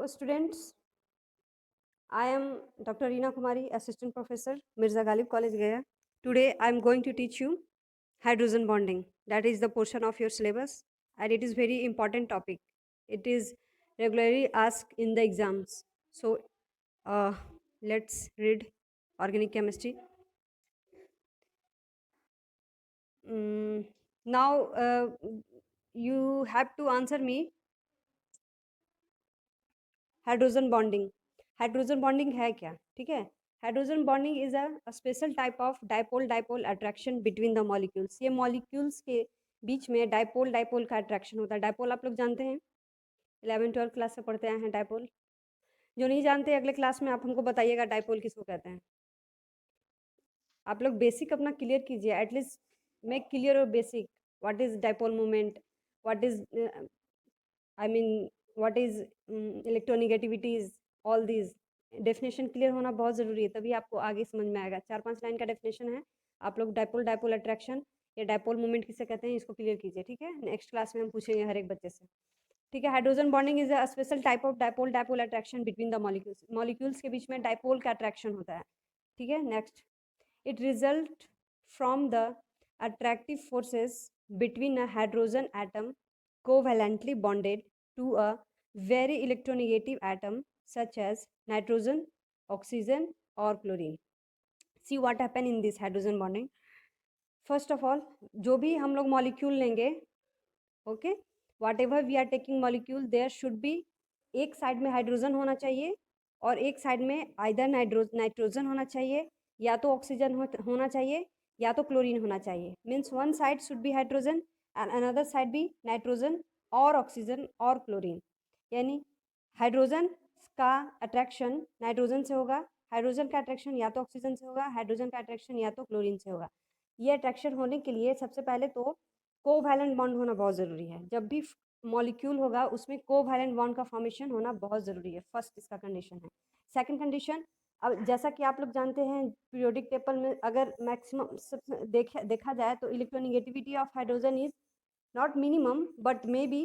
students, I am Dr. Reena Kumari, Assistant Professor, Mirza Ghalib College, Gaya. Today, I am going to teach you hydrogen bonding. That is the portion of your syllabus, and it is very important topic. It is regularly asked in the exams. So, let's read organic chemistry. Now, you have to answer me hydrogen bonding. Hydrogen bonding है क्या? ठीक है, hydrogen bonding is a special type of dipole dipole attraction between the molecules. ये molecules के बीच में dipole dipole का attraction होता है। डाइपोल आप लोग जानते हैं, 11-12 क्लास से पढ़ते आए हैं डाइपोल। जो नहीं जानते अगले क्लास में आप हमको बताइएगा डाइपोल किसको कहते हैं। आप लोग बेसिक अपना क्लियर कीजिए, एटलीस्ट मेक क्लियर और basic what is dipole moment, what is I mean what is electronegativities, all these definition clear होना बहुत ज़रूरी है, तभी आपको आगे समझ में आएगा। 4-5 लाइन का डेफिनेशन है। आप लोग डाइपोल डाइपोल अट्रैक्शन या डाइपोल मोमेंट किसे कहते हैं इसको क्लियर कीजिए, ठीक है। नेक्स्ट क्लास में हम पूछेंगे हर एक बच्चे से, ठीक है। Hydrogen bonding is a special type of dipole dipole attraction between the molecules. Molecules के बीच में डाइपोल का अट्रैक्शन होता है, ठीक है। Next, it result from the attractive forces between a hydrogen atom covalently bonded to a very electronegative atom such as nitrogen, oxygen or chlorine. See what happen in this hydrogen bonding. First of all, जो भी हम लोग molecule लेंगे, okay, whatever we are taking molecule, there should be एक side में hydrogen होना चाहिए और एक साइड में आइदर नाइट्रोजन होना चाहिए, या तो ऑक्सीजन होना चाहिए या तो क्लोरीन होना चाहिए। Means one side should be hydrogen and another side be nitrogen और ऑक्सीजन और क्लोरीन। यानी हाइड्रोजन का अट्रैक्शन नाइट्रोजन से होगा, हाइड्रोजन का अट्रैक्शन या तो ऑक्सीजन से होगा, हाइड्रोजन का अट्रैक्शन या तो क्लोरीन से होगा। ये अट्रैक्शन होने के लिए सबसे पहले तो कोवैलेंट बॉन्ड होना बहुत ज़रूरी है। जब भी मॉलिक्यूल होगा उसमें कोवैलेंट बॉन्ड का फॉर्मेशन होना बहुत ज़रूरी है। फर्स्ट इसका कंडीशन है। सेकंड कंडीशन, अब जैसा कि आप लोग जानते हैं पीरियोडिक टेबल में अगर मैक्सिमम सब देखा जाए तो electronegativity of hydrogen is not minimum but may be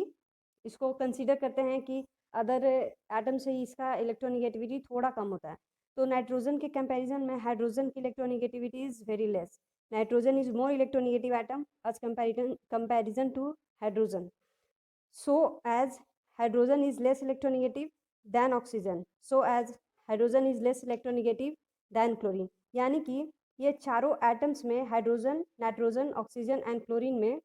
इसको कंसीडर करते हैं कि अदर एटम से ही इसका इलेक्ट्रोनिगेटिविटी थोड़ा कम होता है। तो नाइट्रोजन के कंपैरिजन में हाइड्रोजन की electronegativity is very less. Nitrogen is more electronegative atom as comparison to hydrogen. So as hydrogen is less electronegative than oxygen, so as hydrogen is less electronegative than chlorine. यानी कि ये चारों atoms में hydrogen, nitrogen, oxygen and chlorine में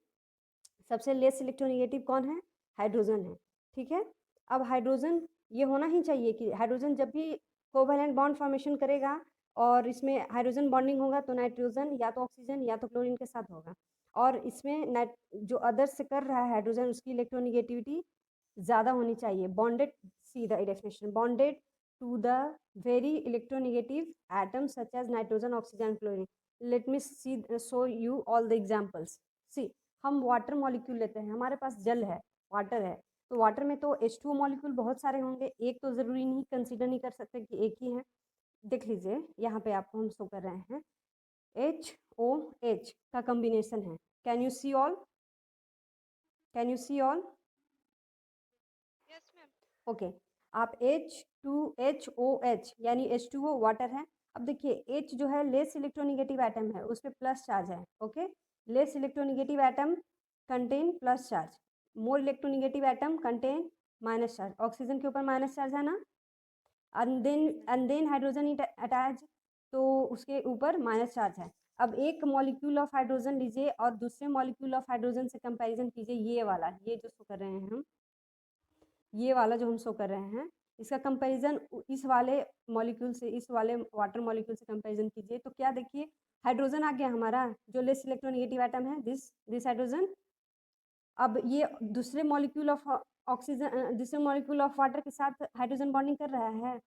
सबसे less electronegative कौन है? Hydrogen है, ठीक है। अब हाइड्रोजन ये होना ही चाहिए कि हाइड्रोजन जब भी कोवैलेंट बॉन्ड फॉर्मेशन करेगा और इसमें हाइड्रोजन बॉन्डिंग होगा तो नाइट्रोजन या तो ऑक्सीजन या तो क्लोरीन के साथ होगा, और इसमें जो अदर से कर रहा है हाइड्रोजन उसकी इलेक्ट्रोनिगेटिविटी ज़्यादा होनी चाहिए। Bonded, see the definition, bonded to the very electronegative atoms such as nitrogen, oxygen, chlorine. Let me see show you all the examples. See, हम वाटर मॉलिक्यूल लेते हैं, हमारे पास जल है, वाटर है, तो वाटर में तो H2O मॉलिक्यूल बहुत सारे होंगे, एक तो ज़रूरी नहीं, कंसीडर नहीं कर सकते कि एक ही है। देख लीजिए यहाँ पे आपको हम शो कर रहे हैं HOH का कॉम्बिनेशन है। Can you see all? Can you see all? Yes ma'am. Okay, आप H2HOH यानी H2O वाटर है। अब देखिए H जो है लेस इलेक्ट्रोनिगेटिव एटम है, उस पर प्लस चार्ज है, okay. Less electronegative atom contain plus charge, मोर electronegative atom contain minus charge. Oxygen के ऊपर माइनस चार्ज है ना, एंड देन हाइड्रोजन अटैच, तो उसके ऊपर माइनस चार्ज है। अब एक मॉलिक्यूल ऑफ हाइड्रोजन लीजिए और दूसरे मॉलिक्यूल ऑफ हाइड्रोजन से कंपैरिजन कीजिए, ये वाला, ये जो शो कर रहे हैं हम, ये वाला जो हम शो कर रहे हैं, इसका कंपैरिजन इस वाले मॉलिक्यूल से, इस वाले वाटर मॉलिक्यूल से कंपैरिजन कीजिए, तो क्या देखिए, हाइड्रोजन आ गया हमारा जो लेस इलेक्ट्रोनिगेटिव एटम है, दिस हाइड्रोजन। अब ये दूसरे मॉलिक्यूल ऑफ ऑक्सीजन, दूसरे मॉलिक्यूल ऑफ वाटर के साथ हाइड्रोजन बॉन्डिंग कर रहा है,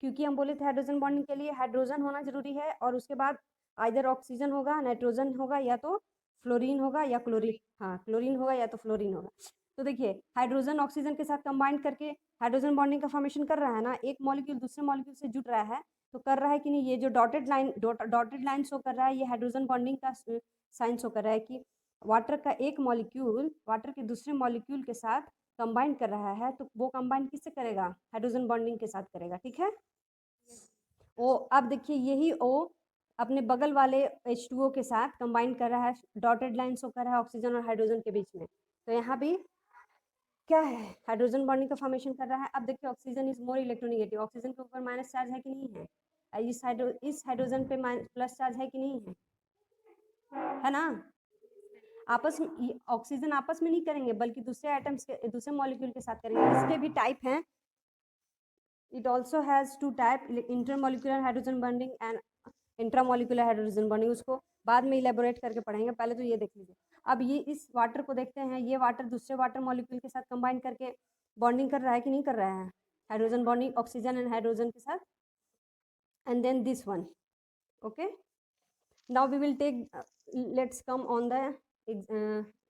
क्योंकि हम बोले थे हाइड्रोजन बॉन्डिंग के लिए हाइड्रोजन होना जरूरी है, और उसके बाद आइदर ऑक्सीजन होगा, नाइट्रोजन होगा, या तो फ्लोरीन होगा या क्लोरीन, हाँ क्लोरीन होगा या तो फ्लोरीन होगा। तो देखिए हाइड्रोजन ऑक्सीजन के साथ कंबाइन करके हाइड्रोजन बॉन्डिंग का फॉर्मेशन कर रहा है ना, एक मॉलिक्यूल दूसरे मॉलिक्यूल से जुड़ रहा है, तो कर रहा है कि नहीं, ये जो डॉटेड लाइन शो कर रहा है, ये हाइड्रोजन बॉन्डिंग का साइन शो कर रहा है कि वाटर का एक मॉलिक्यूल वाटर के दूसरे मॉलिक्यूल के साथ कंबाइन कर रहा है तो वो कंबाइन किससे करेगा? हाइड्रोजन बॉन्डिंग के साथ करेगा, ठीक है। ओ अब देखिए यही O अपने बगल वाले H2O के साथ कंबाइन कर रहा है, डॉटेड लाइन शो कर रहा है ऑक्सीजन और हाइड्रोजन के बीच में। तो यहाँ भी क्या है? हाइड्रोजन बॉन्डिंग का फॉर्मेशन कर रहा है। अब देखिए oxygen is more electronegative, oxygen के ऊपर माइनस चार्ज है कि नहीं है? इस हाइड्रोजन पे प्लस चार्ज है कि नहीं है ना? आपस में ऑक्सीजन आपस में नहीं करेंगे बल्कि दूसरे एटम्स के दूसरे मॉलिक्यूल के साथ करेंगे। इसके भी टाइप हैं। It also has two type, intermolecular hydrogen bonding and intramolecular hydrogen bonding. उसको बाद में इलेबोरेट करके पढ़ेंगे, पहले तो ये देख लीजिए। अब ये इस वाटर को देखते हैं, ये वाटर दूसरे वाटर मॉलिक्यूल के साथ कंबाइन करके बॉन्डिंग कर रहा है कि नहीं कर रहा है? Hydrogen bonding oxygen and hydrogen के साथ। And then this one, okay. Now we will take, let's come on the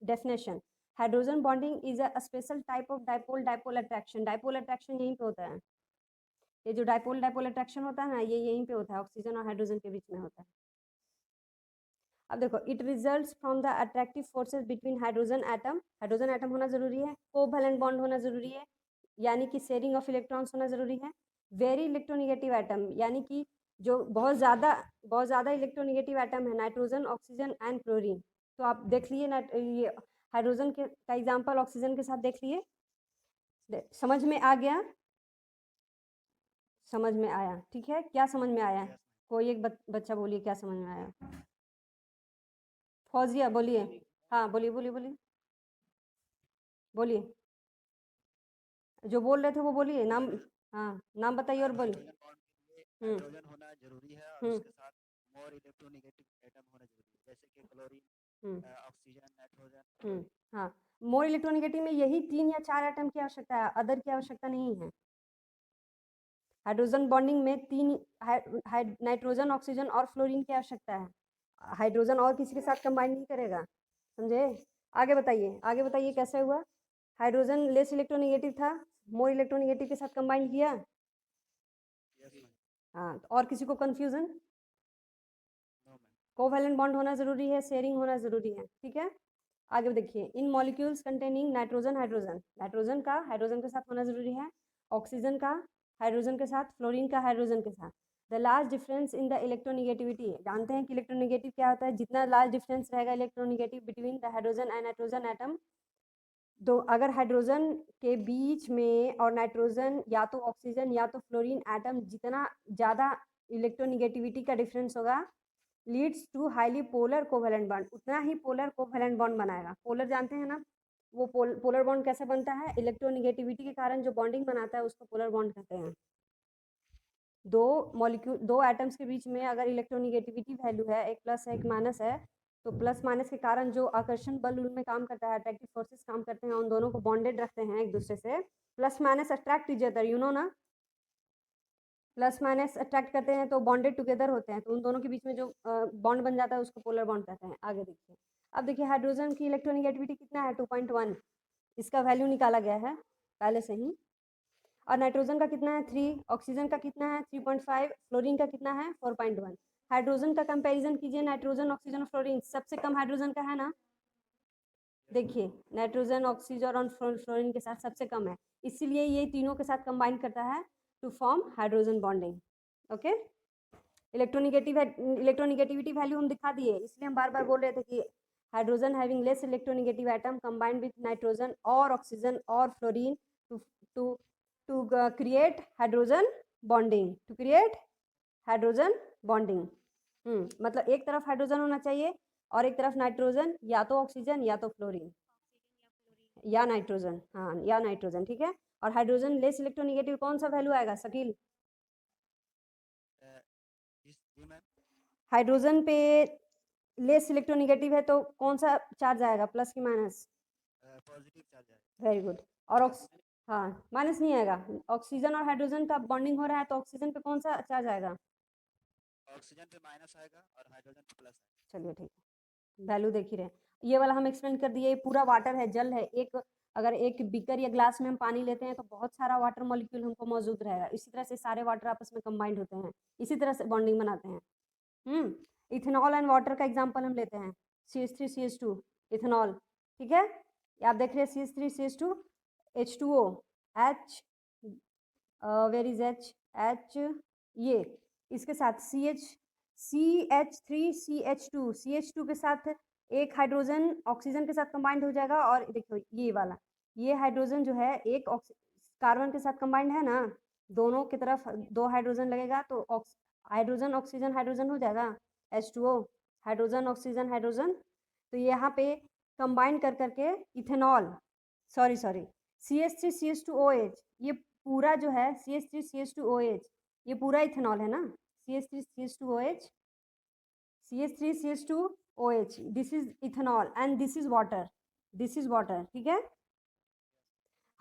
definition. Hydrogen bonding is a special type of dipole-dipole attraction. Dipole attraction यहीं पे होता है। ये जो dipole-dipole attraction होता है ना, ये यहीं पे होता है, ऑक्सीजन और हाइड्रोजन के बीच में होता है। अब देखो, it results from the attractive forces between hydrogen atom. Hydrogen atom होना जरूरी है, कोवैलेंट बॉन्ड होना जरूरी है, यानी कि शेयरिंग ऑफ इलेक्ट्रॉन्स होना जरूरी है। वेरी इलेक्ट्रोनिगेटिव एटम, यानी कि जो बहुत ज़्यादा इलेक्ट्रोनिगेटिव एटम है, नाइट्रोजन, ऑक्सीजन एंड क्लोरीन। तो आप देख लिए ये हाइड्रोजन के का एग्जाम्पल ऑक्सीजन के साथ देख लिए। समझ में आ गया? समझ में आया, ठीक है। क्या समझ में आया? कोई एक बच्चा बोलिए क्या समझ में आया। फौजिया बोलिए। हाँ बोलिए बोलिए बोलिए बोलिए, जो बोल रहे थे वो बोलिए। नाम, हाँ नाम बताइए और बोलिए। हाइड्रोजन होना जरूरी है और उसके साथ मोर इलेक्ट्रोनेगेटिव एटम होना जरूरी है, जैसे कि क्लोरीन, ऑक्सीजन, नाइट्रोजन। हाँ, मोर इलेक्ट्रोनेगेटिव में यही 3 या 4 एटम की आवश्यकता है, अदर की आवश्यकता नहीं है। हाइड्रोजन बॉन्डिंग में 3 नाइट्रोजन, ऑक्सीजन और फ्लोरीन की आवश्यकता है। हाइड्रोजन और किसी के साथ कंबाइन नहीं करेगा, समझे। आगे बताइए कैसे हुआ? हाइड्रोजन लेस इलेक्ट्रोनेगेटिव था, मोर इलेक्ट्रोनेगेटिव के साथ कंबाइन किया। हाँ, और किसी को कंफ्यूजन? कोवैलेंट बॉन्ड होना जरूरी है, शेयरिंग होना जरूरी है, ठीक है। आगे देखिए, इन मॉलिक्यूल्स कंटेनिंग नाइट्रोजन, नाइट्रोजन का हाइड्रोजन के साथ होना जरूरी है, ऑक्सीजन का हाइड्रोजन के साथ, फ्लोरीन का हाइड्रोजन के साथ। The large difference in the electronegativity, जानते हैं कि इलेक्ट्रोनिगेटिव क्या होता है? जितना लार्ज डिफरेंस रहेगा electronegative between the hydrogen and nitrogen atom, तो अगर हाइड्रोजन के बीच में और नाइट्रोजन या तो ऑक्सीजन या तो फ्लोरीन एटम, जितना ज़्यादा इलेक्ट्रोनिगेटिविटी का डिफरेंस होगा, leads to highly polar covalent bond, उतना ही पोलर कोवैलेंट बॉन्ड बनाएगा। पोलर जानते हैं ना, वो पोलर बॉन्ड कैसे बनता है? इलेक्ट्रोनिगेटिविटी के कारण जो बॉन्डिंग बनाता है उसको पोलर बॉन्ड कहते हैं। दो एटम्स के बीच में अगर इलेक्ट्रोनिगेटिविटी वैल्यू है, एक प्लस है एक माइनस है, तो प्लस माइनस के कारण जो आकर्षण बल उनमें काम करता है, अट्रैक्टिव फोर्सेस काम करते हैं, उन दोनों को बॉन्डेड रखते हैं एक दूसरे से। Plus minus attract each other, you know ना, प्लस माइनस अट्रैक्ट करते हैं तो बॉन्डेड टुगेदर होते हैं, तो उन दोनों के बीच में जो बॉन्ड बन जाता है उसको पोलर बॉन्ड कहते हैं। आगे देखिए, अब देखिए हाइड्रोजन की इलेक्ट्रोनिगेटिविटी कितना है? 2.1, इसका वैल्यू निकाला गया है पहले से ही। और नाइट्रोजन का कितना है? 3, ऑक्सीजन का कितना है? 3.5, फ्लोरीन का कितना है? 4.1। हाइड्रोजन का कंपैरिजन कीजिए, नाइट्रोजन, ऑक्सीजन और फ्लोरीन, सबसे कम हाइड्रोजन का है ना। देखिए नाइट्रोजन, ऑक्सीजन और फ्लोरीन के साथ सबसे कम है, इसीलिए ये तीनों के साथ कंबाइन करता है to form hydrogen bonding, okay. Electronegativity value हम दिखा दिए, इसलिए हम बार बार बोल रहे थे कि hydrogen having less electronegative atom combined with nitrogen और ऑक्सीजन और fluorine to create hydrogen bonding, मतलब एक तरफ हाइड्रोजन होना चाहिए और एक तरफ नाइट्रोजन, या तो ऑक्सीजन या तो फ्लोरीन या नाइट्रोजन, हाँ या नाइट्रोजन, ठीक है। और हाइड्रोजन लेस इलेक्ट्रोनिगेटिव कौन सा वैल्यू आएगा शकील? हाइड्रोजन पे लेस इलेक्ट्रोनिगेटिव है तो कौन सा चार्ज आएगा, प्लस की माइनस? पॉजिटिव चार्ज आएगा। Very good. और हाँ माइनस नहीं आएगा। ऑक्सीजन और हाइड्रोजन का बॉन्डिंग हो रहा है तो ऑक्सीजन पे कौन सा चार्ज आएगा? ऑक्सीजन पे माइनस आएगा और हाइड्रोजन पे प्लस आएगा। चलिए ठीक है, वैल्यू देख ही रहे। ये वाला हम एक्सप्लेन कर दिए, पूरा वाटर है, जल है। अगर एक बीकर या ग्लास में हम पानी लेते हैं तो बहुत सारा वाटर मॉलिक्यूल हमको मौजूद रहेगा, इसी तरह से सारे वाटर आपस में कंबाइंड होते हैं, इसी तरह से बॉन्डिंग बनाते हैं। इथेनॉल एंड वाटर का एग्जांपल हम लेते हैं, CH3 CH2 इथेनॉल, ठीक है। आप देख रहे हैं CH3 CH2 H2O, H, where is H, ये इसके साथ CH3CH2 के साथ एक हाइड्रोजन ऑक्सीजन के साथ कंबाइंड हो जाएगा। और देखो ये वाला, ये हाइड्रोजन जो है एक कार्बन के साथ कंबाइंड है ना, दोनों की तरफ 2 हाइड्रोजन लगेगा तो हाइड्रोजन ऑक्सीजन हाइड्रोजन हो जाएगा H2O, हाइड्रोजन ऑक्सीजन हाइड्रोजन। तो यहाँ पे कंबाइन कर करके इथेनॉल, सॉरी CH3CH2OH, ये पूरा जो है CH3CH2OH, ये पूरा इथेनॉल है ना, CH3CH2OH, CH3CH2OH, this is ethanol and this is water, ठीक है।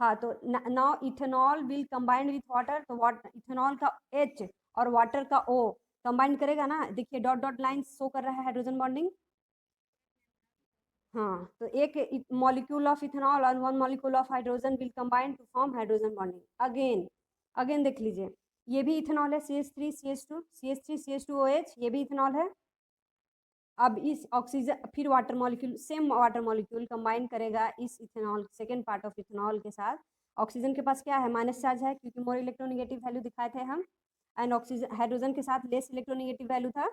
हाँ, तो now ethanol will combined with water, तो इथेनॉल का H और वाटर का O कंबाइन करेगा ना, देखिए डॉट डॉट लाइन शो कर रहा है हाइड्रोजन बॉन्डिंग। हाँ, तो एक मॉलिक्यूल ऑफ इथेनॉल और 1 molecule of hydrogen will combine to form hydrogen bonding. Again देख लीजिए, ये भी इथेनॉल है CH3CH2OH, ये भी इथेनॉल है। अब इस ऑक्सीजन फिर water molecule, same water molecule combine करेगा इस ethanol, second part of ethanol के साथ। ऑक्सीजन के पास क्या है, माइनस चार्ज है क्योंकि मोर इलेक्ट्रोनिगेटिव वैल्यू दिखाए थे हम, एंड ऑक्सीजन हाइड्रोजन के साथ लेस इलेक्ट्रोनिगेटिव वैल्यू था,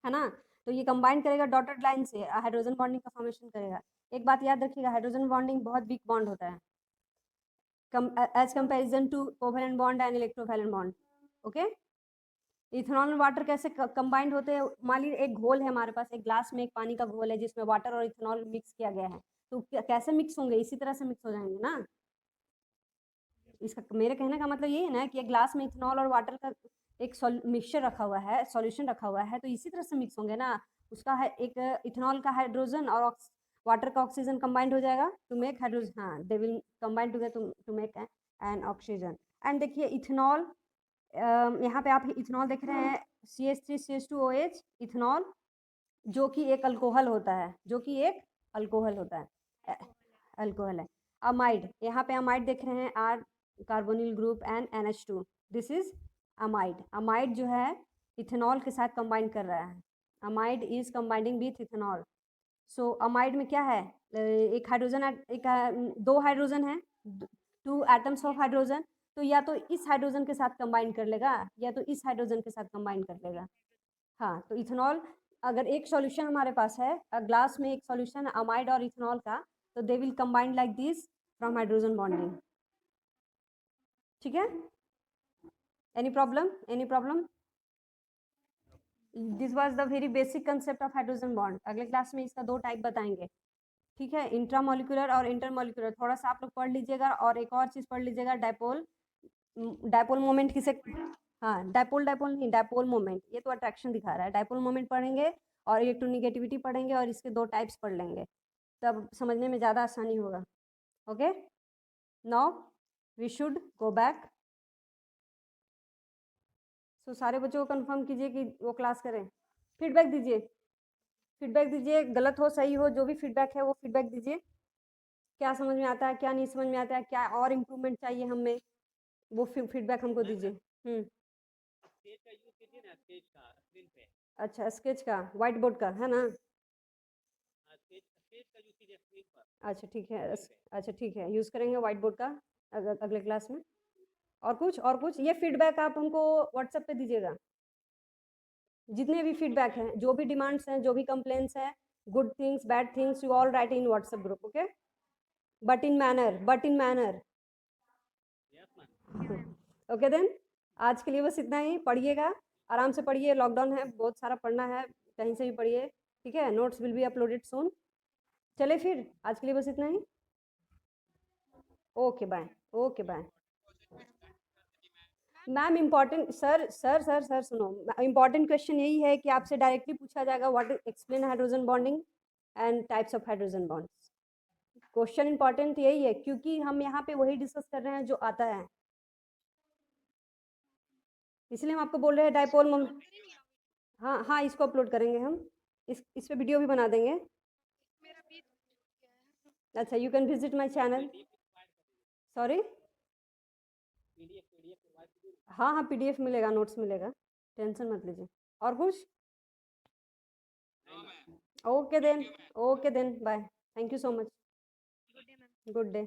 है ना। तो ये कंबाइन करेगा डॉटेड लाइन से, हाइड्रोजन बॉन्डिंग का फॉर्मेशन करेगा। एक बात याद रखिएगा, हाइड्रोजन बॉन्डिंग बहुत वीक बॉन्ड होता है as comparison to covalent bond and electrovalent bond. Okay, ethanol और वाटर कैसे कंबाइंड होते हैं, मान लीजिए एक घोल है हमारे पास, एक ग्लास में एक पानी का घोल है जिसमें वाटर और इथेनॉल मिक्स किया गया है, तो कैसे मिक्स होंगे, इसी तरह से मिक्स हो जाएंगे ना। इसका मेरे कहने का मतलब ये है ना कि एक ग्लास में इथेनॉल और वाटर का एक मिक्सचर रखा हुआ है, सॉल्यूशन रखा हुआ है, तो इसी तरह से मिक्स होंगे ना। उसका है एक इथेनॉल का हाइड्रोजन और वाटर का ऑक्सीजन कंबाइंड हो जाएगा टू मेक हाइड्रोजन, हाँ they will combine together to make an oxygen. And देखिए इथेनॉल, यहाँ पे आप इथेनॉल देख रहे हैं CH3CH2OH इथेनॉल, जो कि एक अल्कोहल होता है, अल्कोहल है। अमाइड, यहाँ पे अमाइड देख रहे हैं, R carbonyl group and NH2, this is amide. Amide जो है इथेनॉल के साथ कंबाइन कर रहा है, amide is combining with ethanol. So amide में क्या है, एक हाइड्रोजन, दो हाइड्रोजन है, 2 एटम्स ऑफ हाइड्रोजन, तो या तो इस हाइड्रोजन के साथ कंबाइन कर लेगा या तो इस हाइड्रोजन के साथ कंबाइन कर लेगा। हाँ, तो इथेनॉल, अगर एक सॉल्यूशन हमारे पास है, ग्लास में एक सॉल्यूशन अमाइड और इथेनॉल का, तो दे will combine like this from hydrogen bonding, ठीक है। Any problem, this was the very basic concept of hydrogen bond. अगले क्लास में इसका 2 टाइप बताएंगे, ठीक है, इंट्रामोलिकुलर और इंटरमोलिकुलर। थोड़ा सा आप लोग पढ़ लीजिएगा, और एक और चीज़ पढ़ लीजिएगा, डायपोल मोमेंट किसे, हाँ डायपोल नहीं, डायपोल मोमेंट, ये तो अट्रैक्शन दिखा रहा है। डायपोल मोमेंट पढ़ेंगे और इलेक्ट्रोनिगेटिविटी पढ़ेंगे और इसके 2 टाइप्स पढ़ लेंगे, तब समझने में ज़्यादा आसानी होगा। Okay, now we should go back. So सारे बच्चों को कंफर्म कीजिए कि वो क्लास करें। फीडबैक दीजिए, गलत हो सही हो, जो भी फीडबैक है वो फीडबैक दीजिए। क्या समझ में आता है, क्या नहीं समझ में आता है, क्या और इम्प्रूवमेंट चाहिए हमें, वो फीडबैक हमको दीजिए। अच्छा, स्केच का, व्हाइट बोर्ड का है ना। अच्छा ठीक है, यूज़ करेंगे व्हाइट बोर्ड का अगले क्लास में। और कुछ ये फीडबैक आप हमको व्हाट्सएप पे दीजिएगा, जितने भी फीडबैक हैं, जो भी डिमांड्स हैं, जो भी कंप्लेंट्स हैं, good things bad things, you all write in WhatsApp group. Okay, but in manner. Okay then, आज के लिए बस इतना ही। पढ़िएगा, आराम से पढ़िए, लॉकडाउन है, बहुत सारा पढ़ना है, कहीं से भी पढ़िए, ठीक है। Notes will be uploaded soon. चले फिर, आज के लिए बस इतना ही। Okay bye. Ma'am important, sir सुनो, इम्पॉर्टेंट क्वेश्चन यही है कि आपसे डायरेक्टली पूछा जाएगा, what explain hydrogen bonding and types of hydrogen bonds. Question important यही है, क्योंकि हम यहाँ पे वही डिस्कस कर रहे हैं जो आता है, इसलिए हम आपको बोल रहे हैं डायपोल मोमेंट। हाँ, इसको अपलोड करेंगे हम, इस पे वीडियो भी बना देंगे। मेरा बीच छूट गया है। अच्छा, you can visit my channel. Sorry, हाँ PDF मिलेगा, नोट्स मिलेगा, टेंशन मत लीजिए। और कुछ? Okay then, bye, thank you so much, good day ma'am. Good day.